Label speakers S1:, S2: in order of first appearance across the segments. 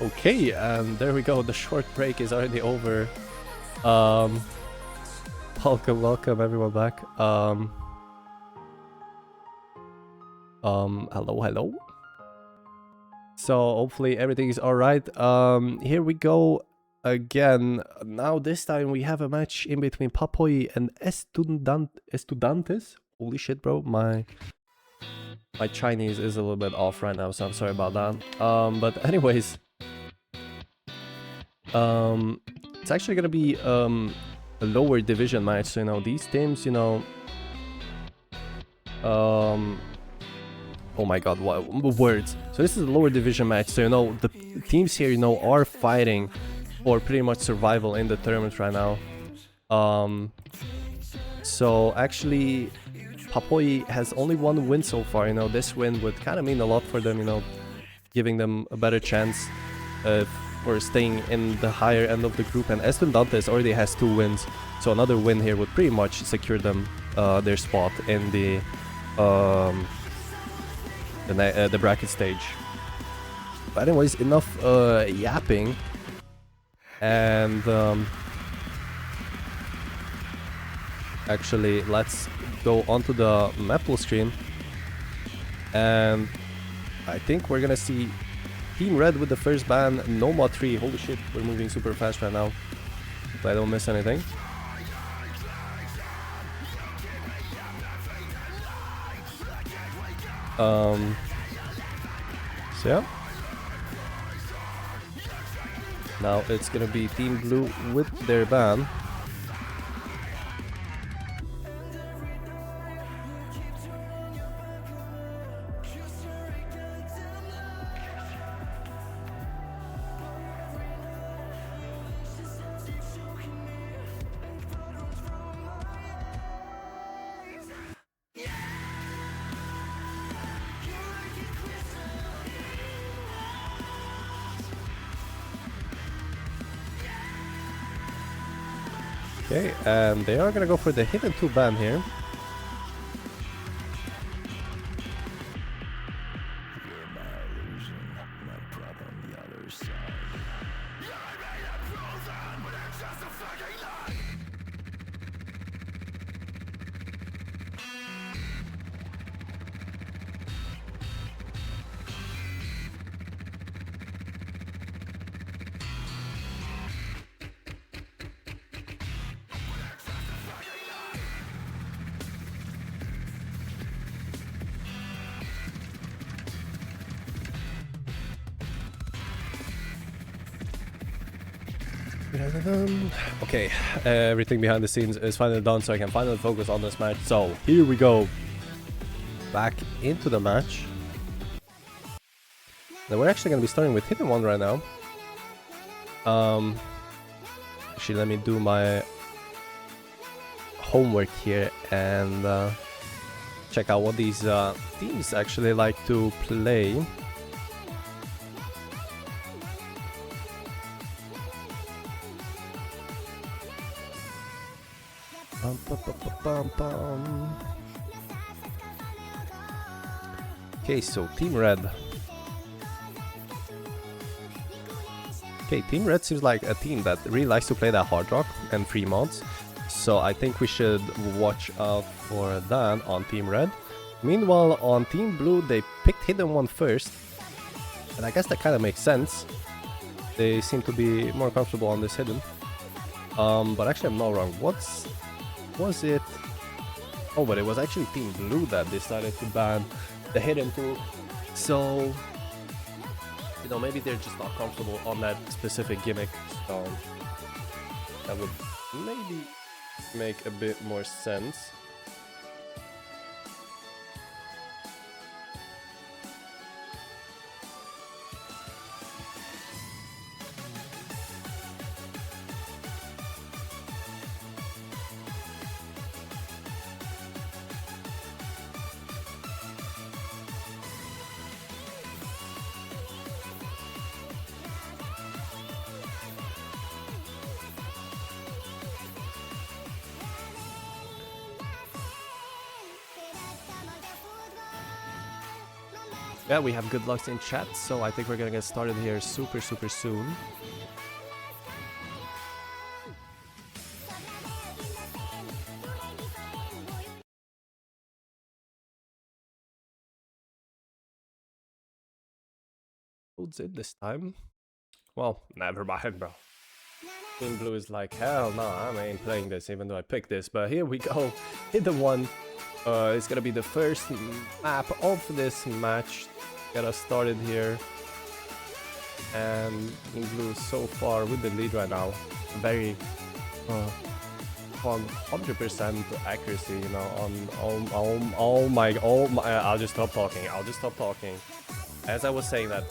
S1: Okay, and there we go. The short break is already over. Welcome everyone back. Hello. So hopefully everything is all right. Here we go again. Now this time we have a match in between Papoi and Estudantes. Holy shit, bro. My Chinese is a little bit off right now, so I'm sorry about that. But anyways, it's actually gonna be a lower division match. So, you know, these teams, you know, oh my god, what words. So this is a lower division match. So, you know, the teams here, you know, are fighting for pretty much survival in the tournament right now. So actually, Papoi has only one win so far. You know, this win would kind of mean a lot for them, you know, giving them a better chance for staying in the higher end of the group. And Estudantes already has 2 wins, so another win here would pretty much secure them their spot in the bracket stage. But anyways, enough yapping, and actually let's go onto the map pool screen, and I think we're gonna see Team Red with the first ban, Noma 3. Holy shit, we're moving super fast right now, so I don't miss anything. So yeah. Now it's gonna be Team Blue with their ban. Okay, and they are gonna go for the hidden 2 ban here. Okay, everything behind the scenes is finally done, so I can finally focus on this match. So here we go, back into the match. Now we're actually going to be starting with hidden 1 right now. Actually, let me do my homework here and check out what these teams actually like to play. Okay, so Team Red. Okay, Team Red seems like a team that really likes to play that hard rock and free mods. So I think we should watch out for that on Team Red. Meanwhile, on Team Blue, they picked Hidden 1 first. And I guess that kind of makes sense. They seem to be more comfortable on this hidden. But actually I'm not wrong. Was it? Oh, but it was actually Team Blue that decided to ban the hidden too. So, you know, maybe they're just not comfortable on that specific gimmick. So that would maybe make a bit more sense. Yeah, we have good luck in chat, so I think we're gonna get started here super soon. Who's it this time? Well, never mind, bro. Team Blue is like, hell no, I ain't playing this, even though I picked this. But here we go, hit the one. It's gonna be the first map of this match. Get us started here. And Team Blue so far with the lead right now. Very 100% accuracy, you know, oh my, I'll just stop talking. As I was saying that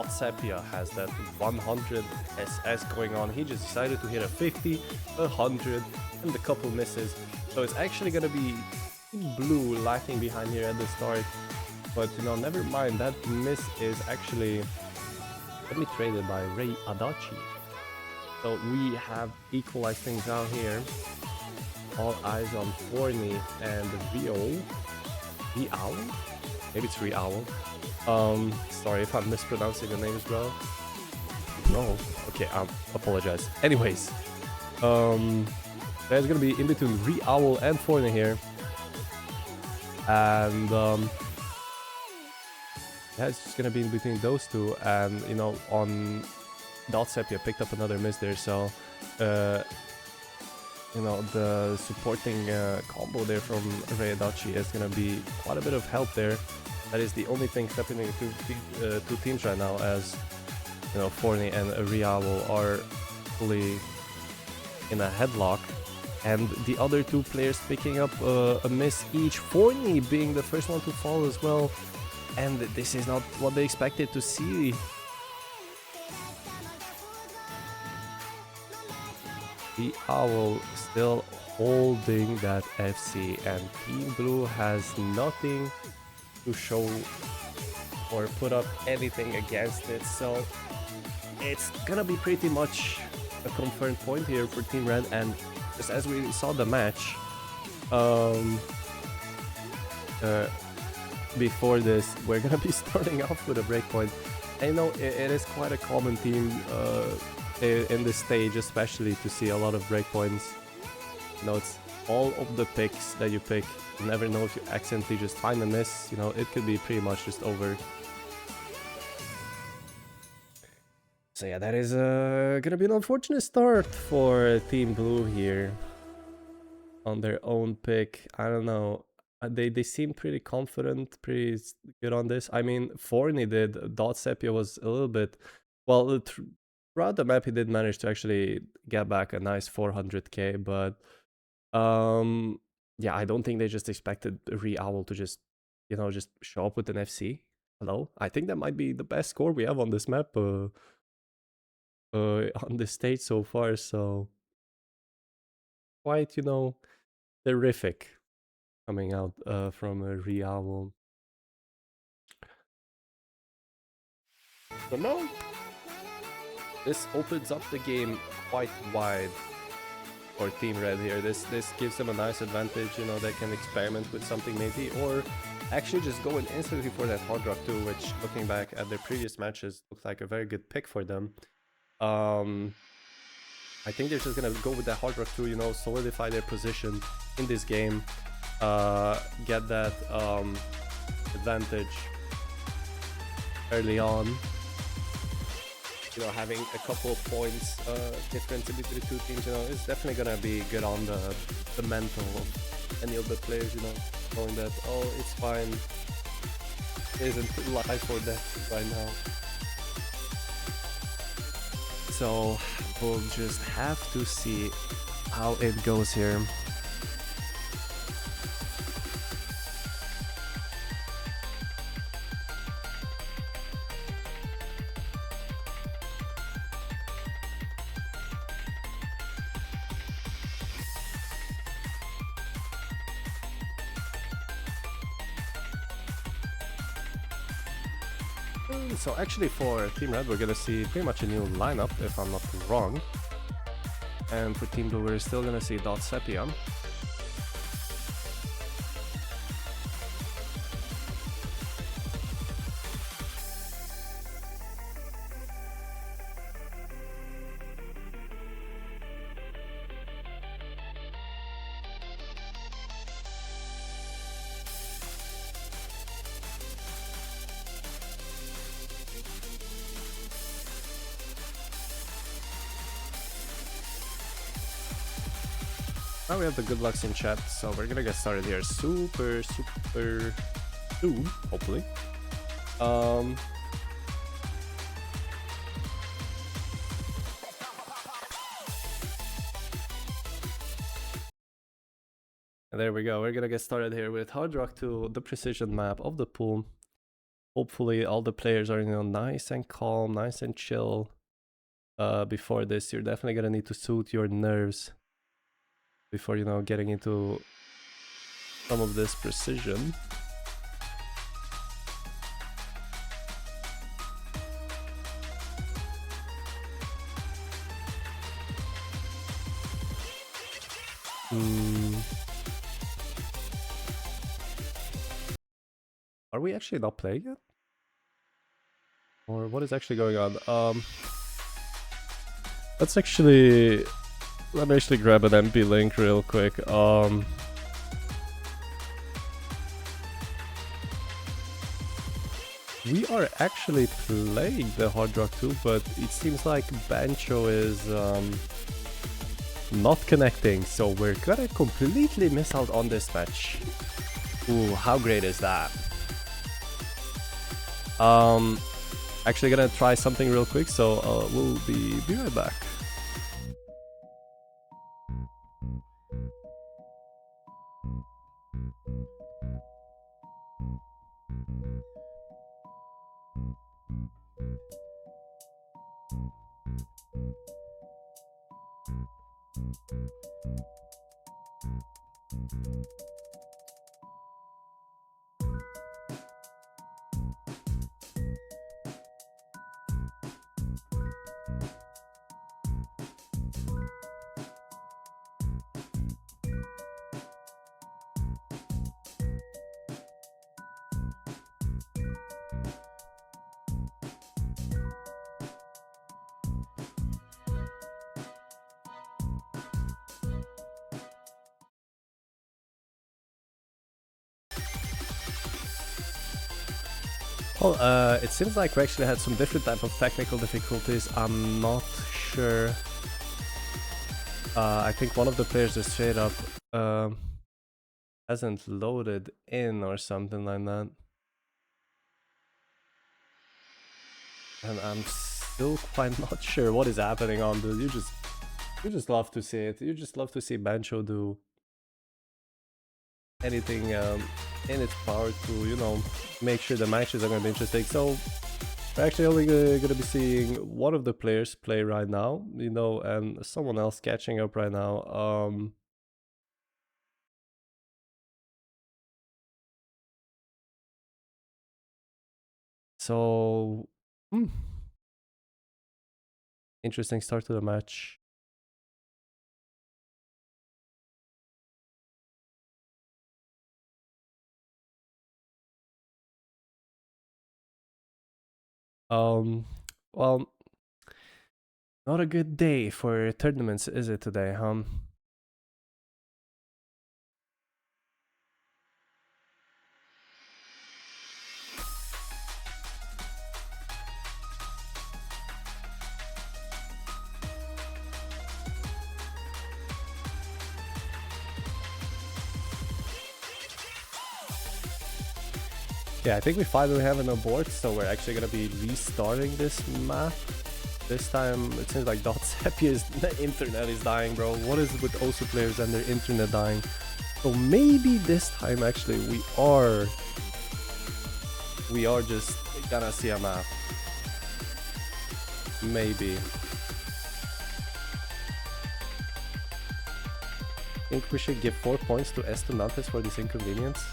S1: Sepia has that 100 SS going on. He just decided to hit a 50, 100, and a couple misses. So it's actually gonna be Blue lacking behind here at the start. But you know, never mind, that miss is actually traded by Ray Adachi. So we have equalized things out here. All eyes on Forney and Rio. Rio? Maybe it's Rio. Sorry if I'm mispronouncing the names, bro. No. Okay, I apologize. Anyways, there's gonna be in between Rio and Forney here. And yeah, it's just gonna be in between those two. And you know, on Sepia picked up another miss there, so you know, the supporting combo there from Ray Adachi is gonna be quite a bit of help there. That is the only thing separating two teams right now, as you know, Forney and Riawo are fully in a headlock, and the other two players picking up a miss each. Forney being the first one to fall as well, and this is not what they expected to see. The Owl still holding that FC, and Team Blue has nothing to show or put up anything against it, so it's gonna be pretty much a confirmed point here for Team Red. And just as we saw the match before this, we're gonna be starting off with a breakpoint. I know it is quite a common theme in this stage, especially to see a lot of breakpoints. You know, it's all of the picks that you pick. You never know if you accidentally just find a miss. You know, it could be pretty much just over. So yeah, that is gonna be an unfortunate start for Team Blue here on their own pick. I don't know. They seem pretty confident, pretty good on this. I mean, Forney did. Sepia was a little bit, well, throughout the map he did manage to actually get back a nice 400k, but yeah, I don't think they just expected Owl to just, you know, just show up with an FC. Hello? I think that might be the best score we have on this map on this stage so far, so quite, you know, terrific coming out from Owl. So now, this opens up the game quite wide for Team Red here. This gives them a nice advantage, you know, they can experiment with something maybe, or actually just go in instantly for that Hard Rock 2, which, looking back at their previous matches, looked like a very good pick for them. I think they're just gonna go with that Hard Rock 2, you know, solidify their position in this game, get that advantage early on. you know, having a couple of points difference between the two teams, you know, is definitely gonna be good on the mental of any of the players, you know, knowing that, oh, it's fine, it isn't life or death right now. So we'll just have to see how it goes here. So actually for Team Red, we're gonna see pretty much a new lineup, if I'm not wrong. And for Team Blue, we're still gonna see Dot Sepia. Now we have the good lucks in chat, so we're gonna get started here super soon, hopefully. And there we go, we're gonna get started here with Hard Rock 2, the precision map of the pool. Hopefully all the players are, you know, nice and calm, nice and chill. Before this, you're definitely gonna need to soothe your nerves before, you know, getting into some of this precision. Are we actually not playing yet? Or what is actually going on? Let me actually grab an MP link real quick. We are actually playing the Hard Rock 2, but it seems like Bancho is not connecting, so we're gonna completely miss out on this match. Ooh, how great is that? Actually gonna try something real quick, so we'll be right back. Well, it seems like we actually had some different type of technical difficulties. I'm not sure. I think one of the players just straight up hasn't loaded in or something like that. And I'm still quite not sure what is happening on this. You just love to see it. You just love to see Bancho do anything in its power to, you know, make sure the matches are going to be interesting. So we're actually only going to be seeing one of the players play right now, you know, and someone else catching up right now. So, interesting start to the match. Well, not a good day for tournaments, is it today, huh? Yeah, I think we finally have an abort, so we're actually gonna be restarting this map. This time it seems like .Seppia's internet is dying, bro. What is it with OSU players and their internet dying? So maybe this time actually we are just gonna see a map. Maybe. I think we should give 4 points to Estudantes for this inconvenience.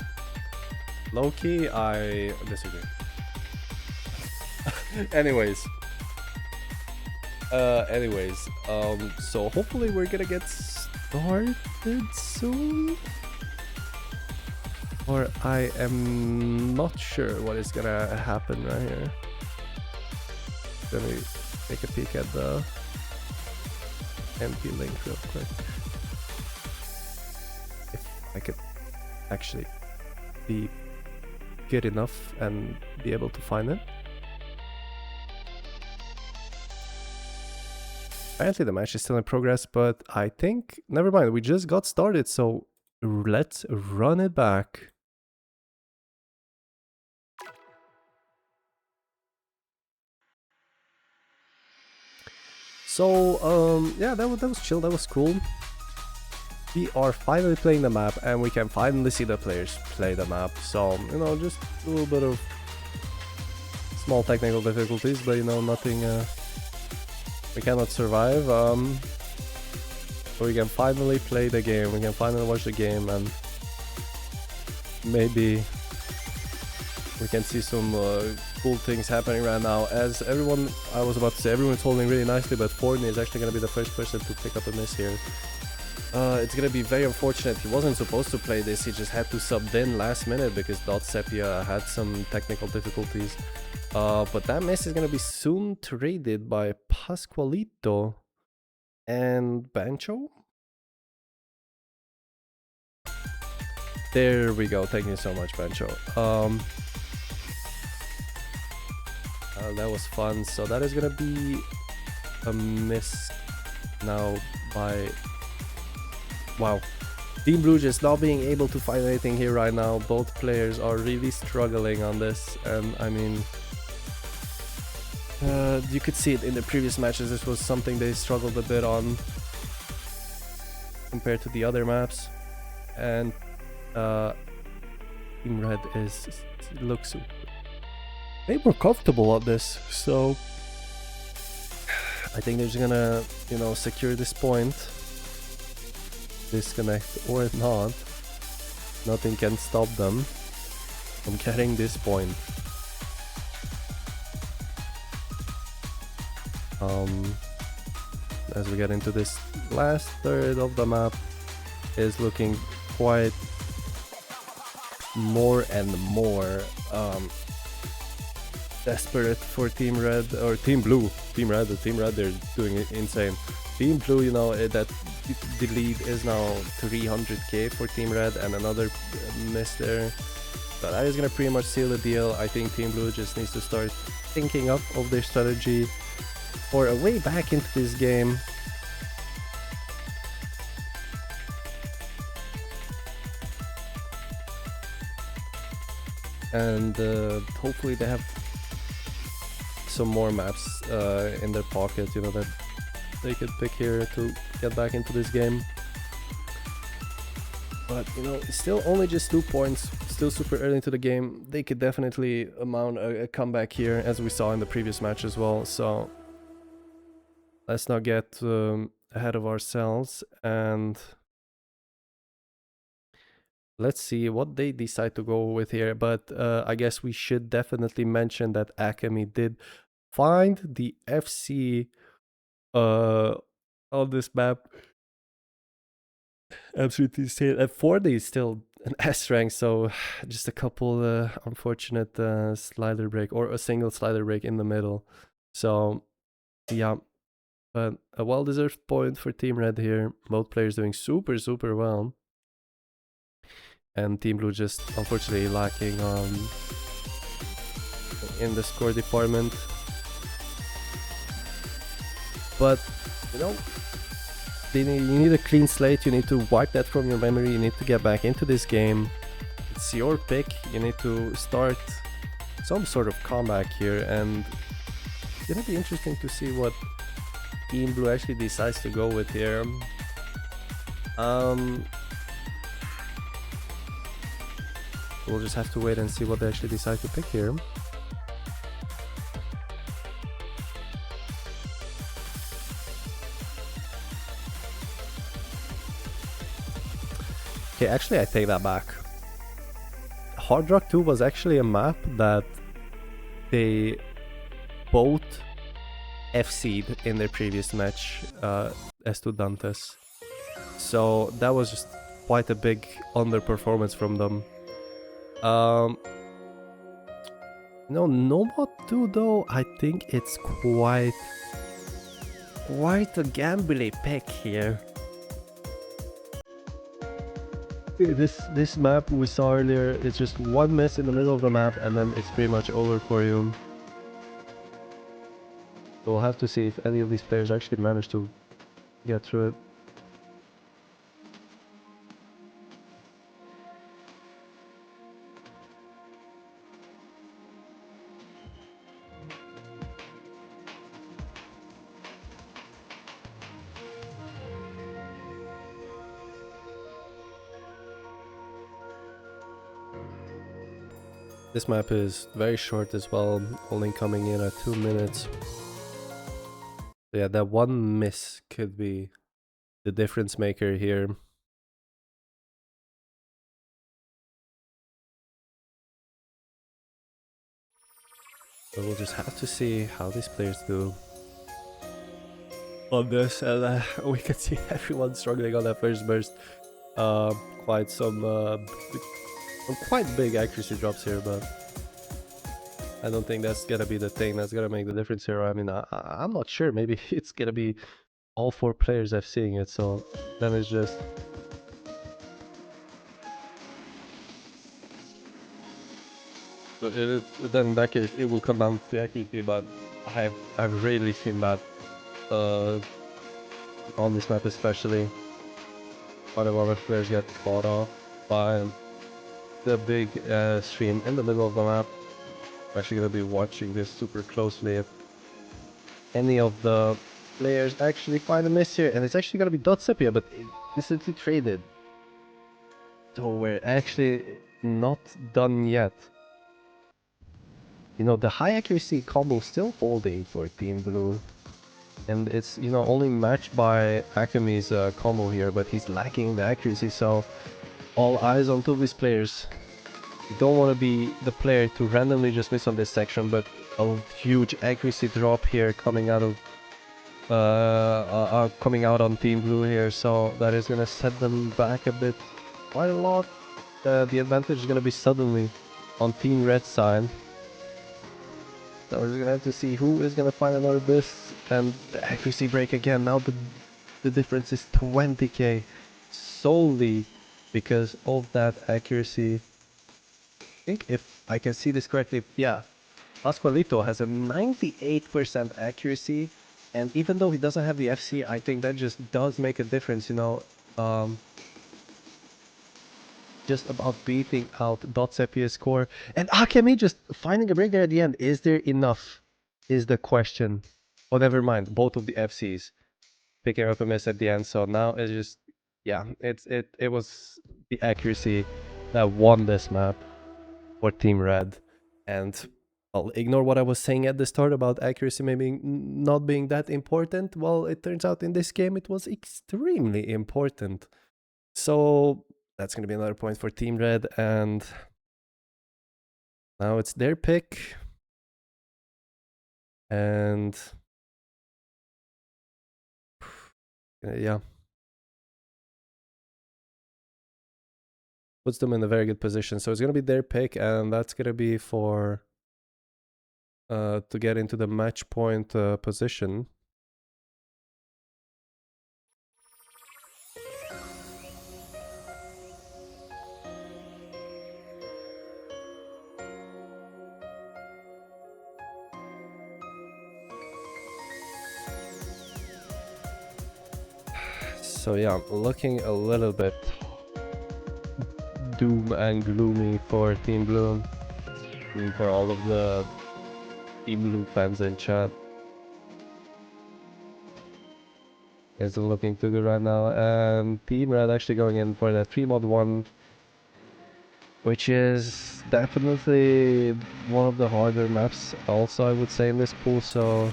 S1: Low-key, I disagree. anyways, so hopefully we're gonna get started soon. Or I am not sure what is gonna happen right here. Let me take a peek at the MP link real quick. If I could actually be good enough and be able to find it. Apparently the match is still in progress, but I think, never mind, we just got started, so let's run it back. So, yeah, that was chill, that was cool. We are finally playing the map, and we can finally see the players play the map. So, you know, just a little bit of small technical difficulties, but, you know, nothing we cannot survive. So we can finally play the game, we can finally watch the game, and maybe we can see some cool things happening right now. As everyone, I was about to say, everyone's holding really nicely, but Fortnite is actually going to be the first person to pick up a miss here. It's gonna be very unfortunate. He wasn't supposed to play this, he just had to sub in last minute because .Seppia had some technical difficulties. But that miss is gonna be soon traded by Pasqualito and Bancho. There we go, thank you so much, Bancho. That was fun. So that is gonna be a miss now by... Wow, Team Blue just not being able to find anything here right now. Both players are really struggling on this, and I mean, you could see it in the previous matches. This was something they struggled a bit on compared to the other maps, and Team Red looks way more comfortable on this. So I think they're just gonna, you know, secure this point. Disconnect or not, nothing can stop them from getting this point. As we get into this last third of the map, is looking quite more and more desperate for Team Red or Team Blue. Team Red, they're doing it insane. Team Blue, you know, that the lead is now 300k for Team Red, and another miss there. So that is gonna pretty much seal the deal. I think Team Blue just needs to start thinking up of their strategy for a way back into this game. And hopefully they have some more maps in their pocket, you know, that they could pick here to get back into this game. But, you know, it's still only just 2 points, still super early into the game. They could definitely mount a comeback here, as we saw in the previous match as well. So let's not get ahead of ourselves, and let's see what they decide to go with here. But I guess we should definitely mention that Akemi did find the FC on this map. Absolutely insane. At 40 is still an S rank, so just a couple unfortunate slider break, or a single slider break in the middle. So yeah, but a well-deserved point for Team Red here. Both players doing super well, and Team Blue just unfortunately lacking in the score department. But, you know, you need a clean slate, you need to wipe that from your memory, you need to get back into this game. it's your pick. You need to start some sort of comeback here, and it's gonna be interesting to see what Team Blue actually decides to go with here. We'll just have to wait and see what they actually decide to pick here. Okay, actually I take that back. Hard Rock 2 was actually a map that they both FC'd in their previous match, Estudantes. So that was just quite a big underperformance from them. No, Nomad 2 though, I think it's quite a gamble pick here. This map we saw earlier, it's just one miss in the middle of the map and then it's pretty much over for you. So we'll have to see if any of these players actually manage to get through it. This map is very short as well, only coming in at 2 minutes. So yeah, that one miss could be the difference maker here. But we'll just have to see how these players do on this, and we can see everyone struggling on that first burst. Quite some quite big accuracy drops here, but I don't think that's gonna be the thing that's gonna make the difference here. I mean, I'm not sure. Maybe it's gonna be all 4 players FCing it, so then it's just... So then in that case, it will come down to accuracy, but I've rarely seen that on this map especially. Quite a lot of players get fought off by the big stream in the middle of the map. I'm actually going to be watching this super closely if any of the players actually find a miss here. And it's actually going to be Dotsepia, but it's simply traded. So we're actually not done yet. You know, the high accuracy combo still holding for Team Blue. And it's, you know, only matched by Akami's combo here, but he's lacking the accuracy, so all eyes on two of these players. You don't want to be the player to randomly just miss on this section, but a huge accuracy drop here coming out of coming out on Team Blue here, so that is gonna set them back a bit, quite a lot. The advantage is gonna be suddenly on Team Red side. So we're gonna have to see who is gonna find another burst, and the accuracy break again. Now the difference is 20k solely because of that accuracy. I think if I can see this correctly, yeah, Pascualito has a 98% accuracy, and even though he doesn't have the FC, I think that just does make a difference, you know. Just about beating out Dotsepia's score, and Akemi just finding a break there at the end. Is there enough? Is the question. Oh, never mind. Both of the FCs picking up a miss at the end. So now it's just, yeah, it was the accuracy that won this map for Team Red. And I'll ignore what I was saying at the start about accuracy maybe not being that important. Well, it turns out in this game it was extremely important. So that's going to be another point for Team Red, and now it's their pick. And yeah, puts them in a very good position. So it's going to be their pick, and that's going to be for to get into the match point position. So yeah, looking a little bit doom and gloomy for Team Blue. And for all of the Team Blue fans in chat. It's looking too good right now. And Team Red actually going in for the 3-mod-1, which is definitely one of the harder maps also, I would say, in this pool. So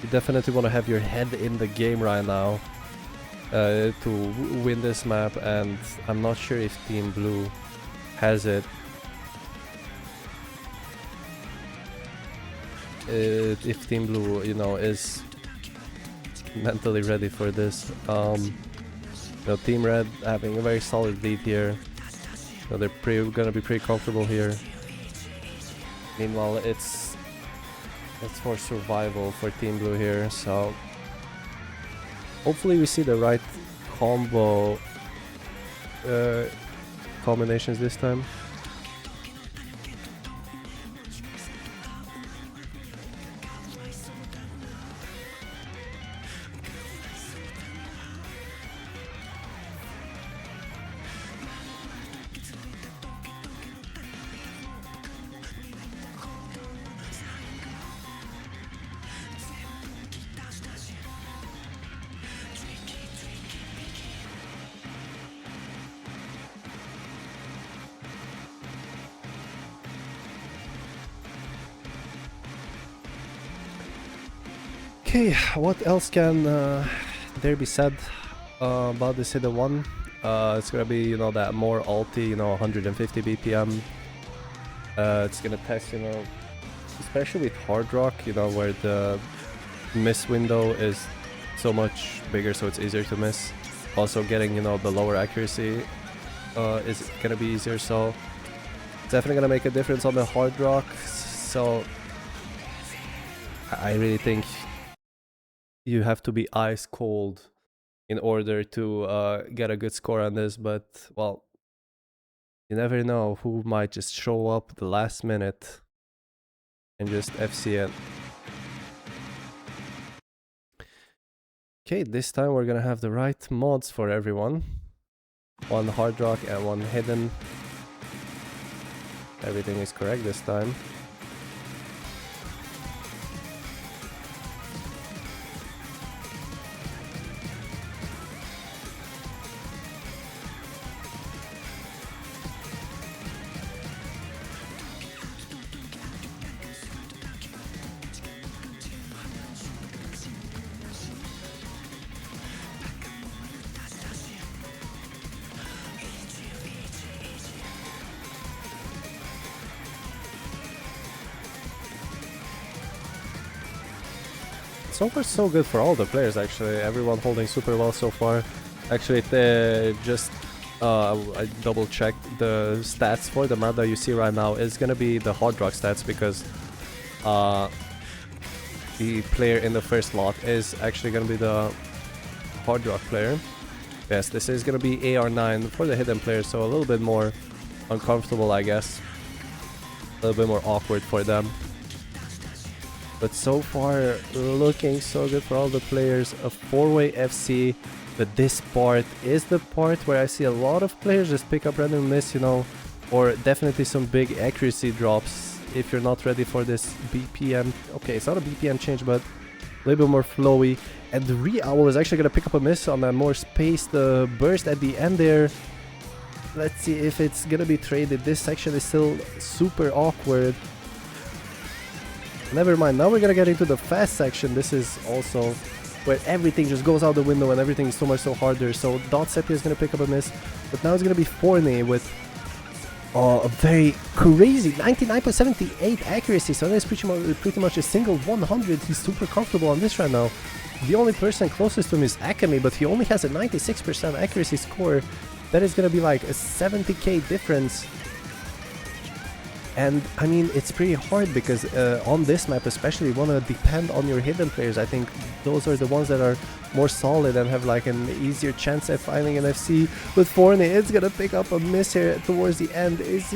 S1: you definitely want to have your head in the game right now to win this map, and I'm not sure if Team Blue has it. If Team Blue, you know, is mentally ready for this. You know, Team Red having a very solid lead here. So they're gonna be pretty comfortable here. Meanwhile, it's for survival for Team Blue here. So hopefully we see the right combo combinations this time. Okay, what else can there be said about this hidden one? It's gonna be, you know, that more ulti, you know, 150 BPM. It's gonna test, you know, especially with Hard Rock, you know, where the miss window is so much bigger, so it's easier to miss. Also getting, you know, the lower accuracy is gonna be easier, so it's definitely gonna make a difference on the Hard Rock. So I really think you have to be ice cold in order to get a good score on this, but, well, you never know who might just show up at the last minute and just FC it. Okay, this time we're gonna have the right mods for everyone. One Hard Rock and one hidden. Everything is correct this time. So far so good for all the players, actually. Everyone holding super well so far. Actually, I double checked the stats for the map that you see right now. It's gonna be the Hard Rock stats, because the player in the first lot is actually gonna be the Hard Rock player. Yes, this is gonna be AR9 for the hidden player, so a little bit more uncomfortable, I guess. A little bit more awkward for them. But so far, looking so good for all the players. A 4-way FC, but this part is the part where I see a lot of players just pick up random miss, you know, or definitely some big accuracy drops if you're not ready for this BPM. Okay, it's not a BPM change, but a little bit more flowy. And the Re-Owl is actually going to pick up a miss on a more spaced burst at the end there. Let's see if it's going to be traded. This section is still super awkward. Never mind, now we're gonna get into the fast section. This is also where everything just goes out the window and everything is so harder. So Dot Sepia is gonna pick up a miss, but now it's gonna be Forney with a very crazy 99.78 accuracy. So that is pretty much a single 100. He's super comfortable on this right now. The only person closest to him is Akemi, but he only has a 96% accuracy score. That is gonna be like a 70k difference. And I mean, it's pretty hard because on this map especially, you want to depend on your hidden players. I think those are the ones that are more solid and have like an easier chance at finding an FC. With Forney, it's gonna pick up a miss here towards the end. Is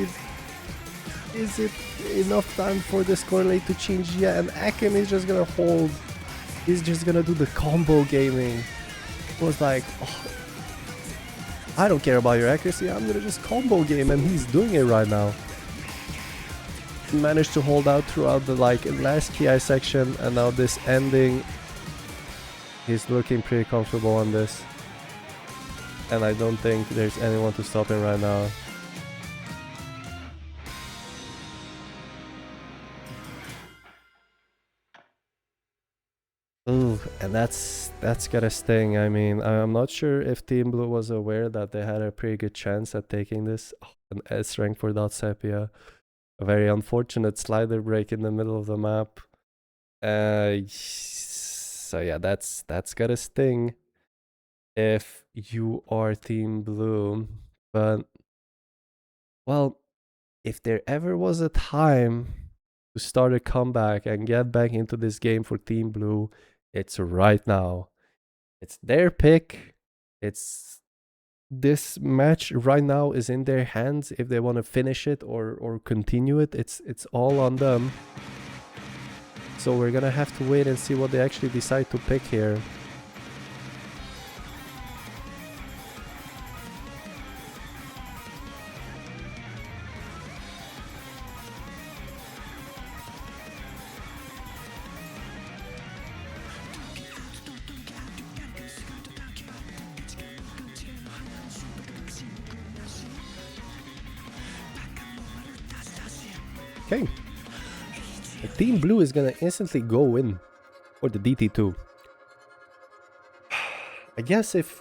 S1: it enough time for the score late to change? Yeah, and Akim is just gonna hold. He's just gonna do the combo gaming. It was like, oh, I don't care about your accuracy, I'm gonna just combo game, and he's doing it right now. He managed to hold out throughout the last KI section, and now this ending. He's looking pretty comfortable on this. And I don't think there's anyone to stop him right now. Ooh, and that's gotta sting. I mean, I'm not sure if Team Blue was aware that they had a pretty good chance at taking this. Oh, an S rank for Sepia. A very unfortunate slider break in the middle of the map. So yeah, that's gotta sting if you are Team Blue. But well, if there ever was a time to start a comeback and get back into this game for Team Blue, it's right now. It's their pick. It's this match right now is in their hands if they want to finish it or continue it. It's all on them. So we're gonna have to wait and see what they actually decide to pick here. Okay. Team Blue is gonna instantly go in for the DT2. I guess if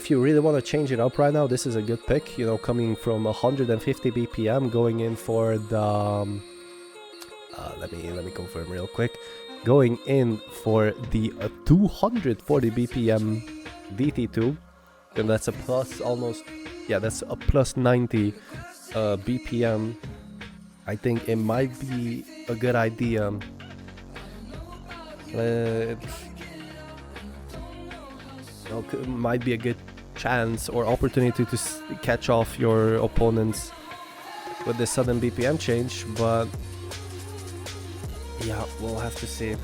S1: you really want to change it up right now, this is a good pick. You know, coming from 150 BPM, going in for the let me confirm real quick. Going in for the 240 BPM DT2, and that's a plus almost. Yeah, that's a plus 90 BPM. I think it might be a good idea. It might be a good chance or opportunity to catch off your opponents with the sudden BPM change, but yeah, we'll have to see.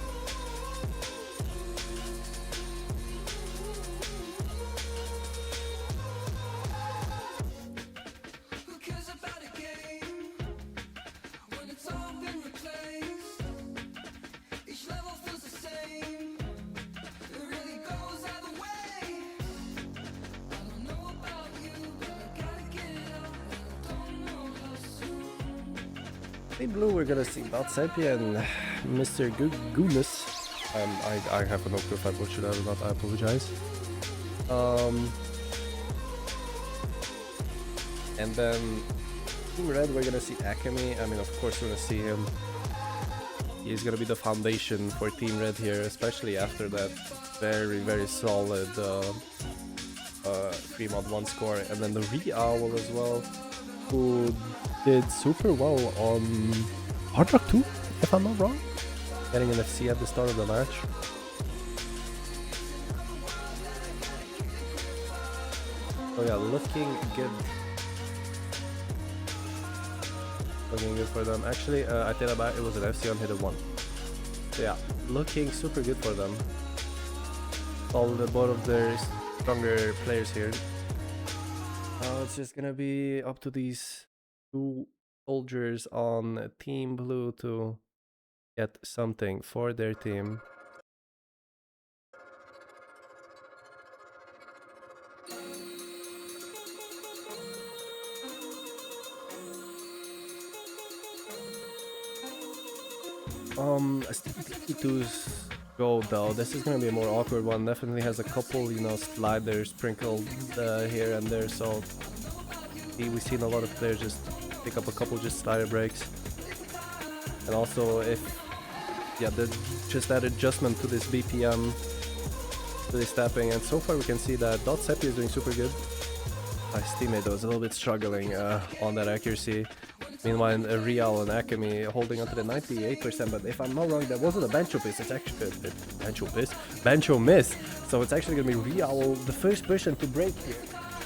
S1: In blue, we're gonna see Sepia and Mr. Goodness. I have no clue if I butchered that or not. I apologize. And then Team Red, we're gonna see Akemi. I mean, of course, we're gonna see him. He's gonna be the foundation for Team Red here, especially after that very solid 3-mod-1 score, and then the Re-Owl as well, who did super well on Hard Rock 2, if I'm not wrong, getting an FC at the start of the match. Oh yeah, looking good. Looking good for them. Actually, I take that back, it was an FC on hit 1. So yeah, looking super good for them. All the both of their stronger players here. It's just gonna be up to these two soldiers on Team Blue to get something for their team. As DT2's go though, this is gonna be a more awkward one. Definitely has a couple, you know, sliders sprinkled here and there, so we've seen a lot of players just pick up a couple just slider breaks. And also if just that adjustment to this BPM, to this tapping, and so far we can see that Sepia is doing super good. His teammate though is a little bit struggling on that accuracy. Meanwhile, Real and Akemi holding on to the 98%, but if I'm not wrong, that wasn't a Bancho miss, it's actually Bancho miss. So it's actually gonna be Real, the first person to break here.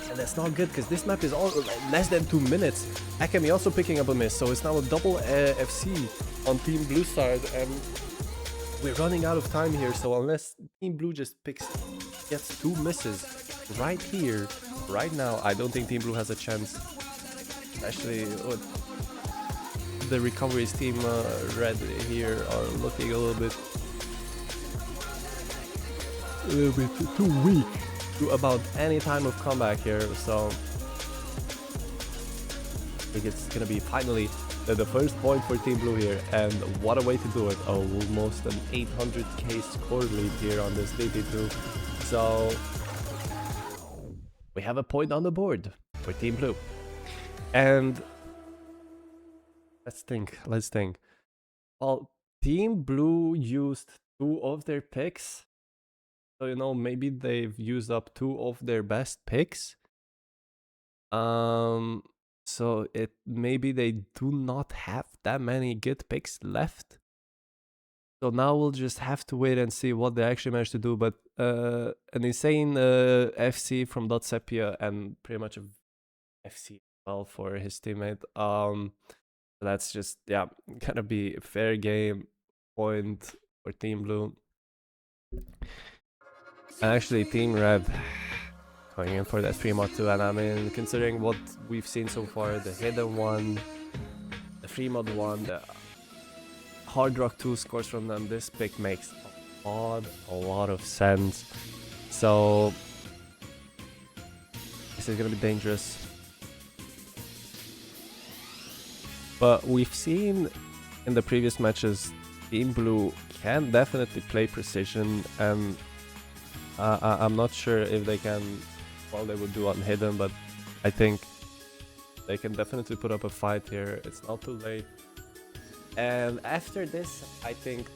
S1: And that's not good, because this map is all less than 2 minutes. Akemi also picking up a miss, so it's now a double FC on Team Blue side, and we're running out of time here, so unless Team Blue just gets 2 misses right here, right now, I don't think Team Blue has a chance. Especially with the recoveries Team Red here are looking a little bit too weak to about any time of comeback here. So I think it's gonna be finally the first point for Team Blue here, and what a way to do it. Almost an 800k score lead here on this DP2. So we have a point on the board for Team Blue. And let's think. Well, Team Blue used 2 of their picks. So, you know, maybe they've used up 2 of their best picks. So maybe they do not have that many good picks left. So now we'll just have to wait and see what they actually managed to do. But an insane FC from Dot Sepia and pretty much a FC as well for his teammate. That's just, yeah, gonna be a fair game point for Team Blue. And actually Team Red going in for that 3-mod 2, and I mean, considering what we've seen so far, the hidden one, the 3-mod 1, the Hard Rock 2 scores from them, this pick makes a lot of sense. So this is gonna be dangerous. But we've seen in the previous matches, Team Blue can definitely play precision, and I'm not sure if they can, well, they would do on hidden, but I think they can definitely put up a fight here. It's not too late. And after this, I think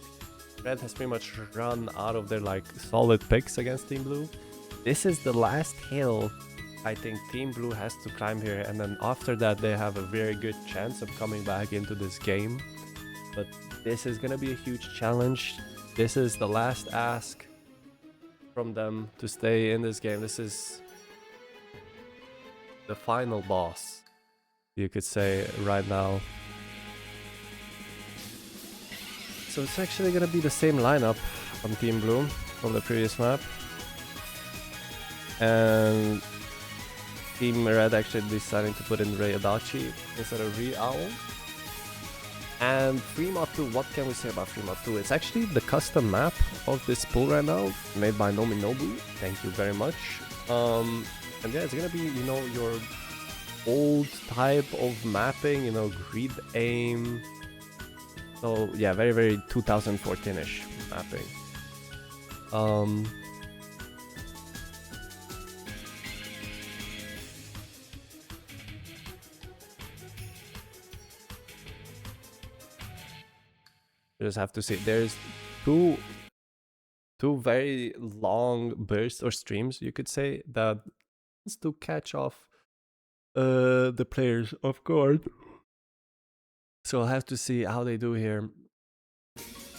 S1: Red has pretty much run out of their like solid picks against Team Blue. This is the last hill I think Team Blue has to climb here, and then after that they have a very good chance of coming back into this game. But this is gonna be a huge challenge. This is the last ask from them to stay in this game. This is the final boss, you could say, right now. So it's actually gonna be the same lineup on Team Blue from the previous map, and Team Red actually deciding to put in Ray Adachi instead of Owl. And 3-mod 2, what can we say about 3-mod 2? It's actually the custom map of this pool right now, made by Nominobu. Thank you very much. And yeah, it's gonna be, you know, your old type of mapping, you know, grid aim. So yeah, very, very 2014-ish mapping. You just have to see. There's two very long bursts or streams, you could say, that is to catch off the players off guard. So I'll have to see how they do here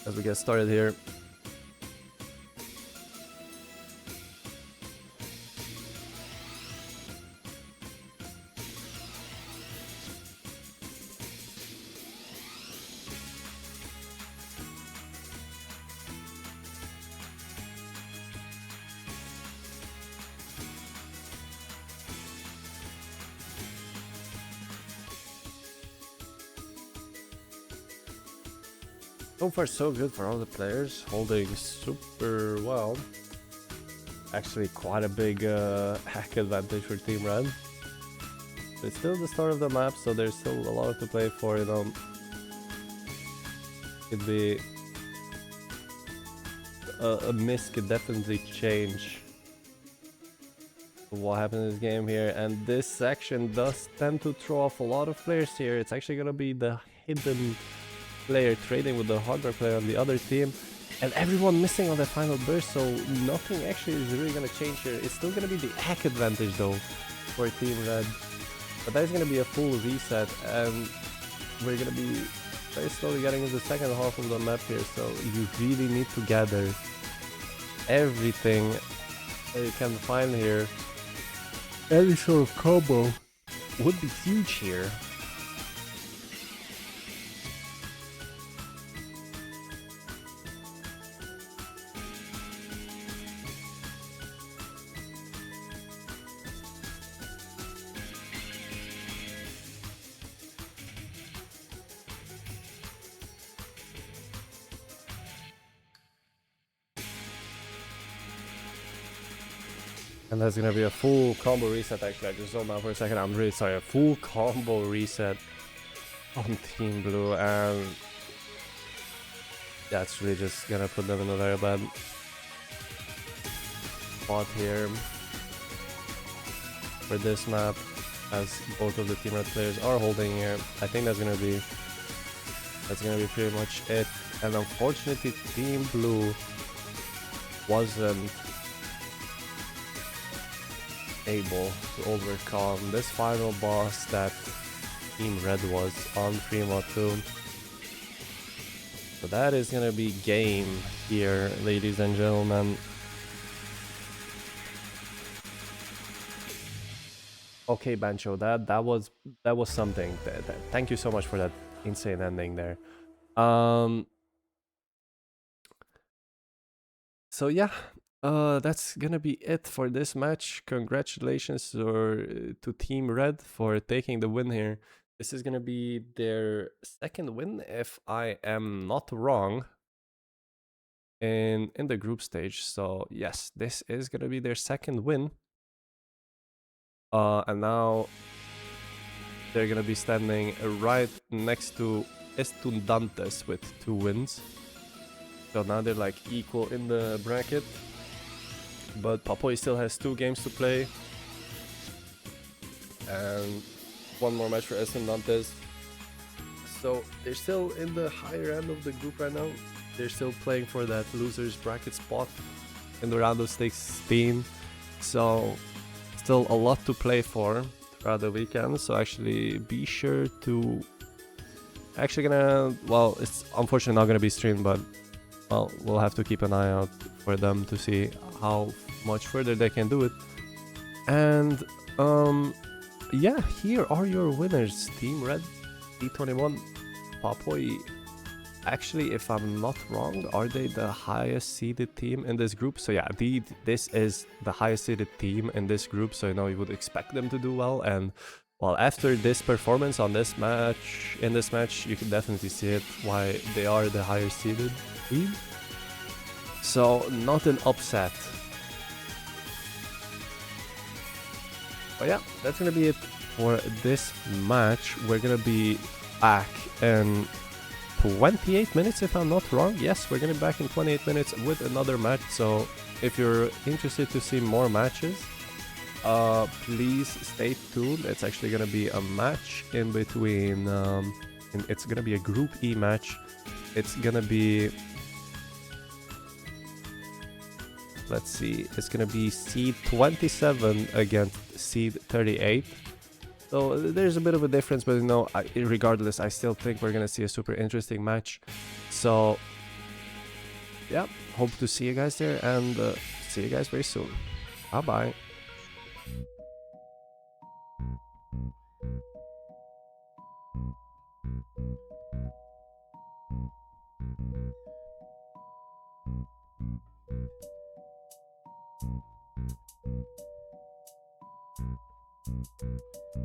S1: as we get started here. So far so good for all the players, holding super well. Actually quite a big hack advantage for Team Red. It's still the start of the map, so there's still a lot to play for, you know. Could be a miss could definitely change what happened in this game here, and this section does tend to throw off a lot of players here. It's actually gonna be the hidden player trading with the hardware player on the other team, and everyone missing on their final burst, so nothing actually is really gonna change here. It's still gonna be the hack advantage though for Team Red, but that's gonna be a full reset, and we're gonna be very slowly getting into the second half of the map here, so you really need to gather everything that you can find here. Any sort of combo would be huge here. And that's gonna be a full combo reset. Actually, I just zoned out for a second. I'm really sorry. A full combo reset on Team Blue, and that's really just gonna put them in a very bad spot here for this map, as both of the Team Red players are holding here. I think that's gonna be pretty much it. And unfortunately, Team Blue wasn't able to overcome this final boss that Team Red was on Primo 2. So that is gonna be game here, ladies and gentlemen. Okay, Bancho, that was something. Thank you so much for that insane ending there. So yeah, that's gonna be it for this match. Congratulations to Team Red for taking the win here. This is gonna be their second win, if I am not wrong, in the group stage. So yes, this is gonna be their second win. And now they're gonna be standing right next to Estudantes with 2 wins. So now they're like equal in the bracket. But Papoi still has 2 games to play. And 1 more match for Estudantes. So they're still in the higher end of the group right now. They're still playing for that loser's bracket spot in the round of 16. So still a lot to play for throughout the weekend. So actually be sure to... Actually gonna... Well, it's unfortunately not gonna be streamed, but... Well, we'll have to keep an eye out for them to see how much further they can do it. And yeah, here are your winners. Team Red, D21, Papoi. Actually, if I'm not wrong, are they the highest seeded team in this group? So yeah, this is the highest seeded team in this group, so you know you would expect them to do well. And well, after this performance on this match, you can definitely see it why they are the higher seeded team. So not an upset. But yeah, that's gonna be it for this match. We're gonna be back in 28 minutes, if I'm not wrong. Yes, we're gonna be back in 28 minutes with another match. So if you're interested to see more matches, please stay tuned. It's actually gonna be a match in between. It's gonna be a Group E match. It's gonna be... Let's see, it's gonna be seed 27 against seed 38. So there's a bit of a difference, but you know, regardless, I still think we're gonna see a super interesting match. So yeah, hope to see you guys there, and see you guys very soon. Bye bye.